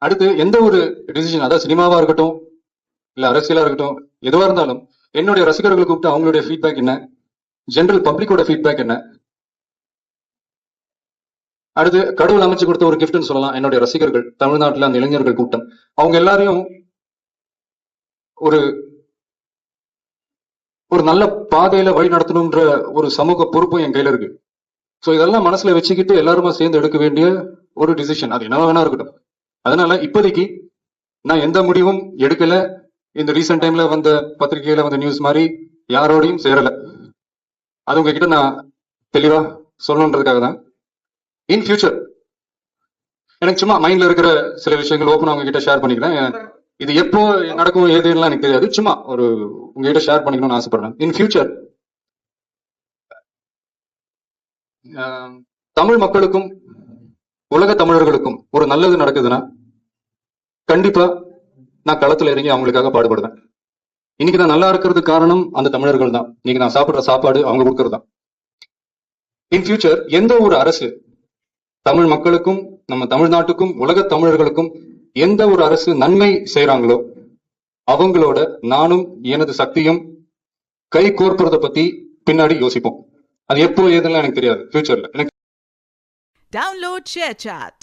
அடுத்து எந்த ஒரு டிசிஷன், அதாவது சினிமாவா இருக்கட்டும் இல்ல அரசியலா இருக்கட்டும், எதுவா இருந்தாலும் என்னுடைய ரசிகர்களை கூப்பிட்டு அவங்களுடைய ஃபீட்பேக் என்ன, ஜெனரல் பப்ளிக்கோட ஃபீட்பேக் என்ன, அடுத்து கடவுள் அமைச்சு கொடுத்த ஒரு கிஃப்ட்னு சொல்லலாம் என்னுடைய ரசிகர்கள், தமிழ்நாட்டுல அந்த இளைஞர்கள் கூட்டம், அவங்க எல்லாரையும் ஒரு ஒரு நல்ல பாதையில வழி நடத்தணும்ன்ற ஒரு சமூக பொறுப்பும் என் கையில இருக்கு. சோ இதெல்லாம் மனசுல வச்சுக்கிட்டு எல்லாருமா சேர்ந்து எடுக்க வேண்டிய ஒரு டிசிஷன், அது என்ன வேணா இருக்கட்டும். அதனால இப்போதைக்கு நான் எந்த முடிவும் எடுக்கல. இந்த ரீசெண்ட் டைம்ல வந்த பத்திரிகையில வந்த நியூஸ் மாதிரி யாரோடையும் சேரல. அது உங்ககிட்ட நான் தெளிவா சொல்லணுன்றதுக்காக தான். இன் ஃபியூச்சர் எனக்கு சும்மா மைண்ட்ல இருக்கிற சில விஷயங்கள் ஓப்பனா உங்ககிட்ட ஷேர் பண்ணிக்கிறேன். இது எப்போ நடக்கும் ஏதுலாம் எனக்கு தெரியாது, சும்மா ஒரு உங்ககிட்ட ஷேர் பண்ணிக்கணும்னு ஆசைப்படுறேன். இன் ஃபியூச்சர் தமிழ் மக்களுக்கும் உலக தமிழர்களுக்கும் ஒரு நல்லது நடக்குதுன்னா கண்டிப்பா நான் களத்துல இறங்கி அவங்களுக்காக பாடுபடுவேன். இன்னைக்கு நான் நல்லா இருக்கிறதுக்கு காரணம் அந்த தமிழர்கள் தான். இன்னைக்கு நான் சாப்பிடுற சாப்பாடு அவங்க கொடுக்கறது தான். இன் ஃபியூச்சர் எந்த ஒரு அரசு தமிழ் மக்களுக்கும் நம்ம தமிழ்நாட்டுக்கும் உலக தமிழர்களுக்கும் எந்த ஒரு அரசு நன்மை செய்யறாங்களோ அவங்களோட நானும் எனது சக்தியும் கை கோர்ப்பதை பத்தி பின்னாடி யோசிப்போம். அது எப்போ ஏதெல்லாம் எனக்கு தெரியாது. ஃபியூச்சர்ல எனக்கு Download ShareChat.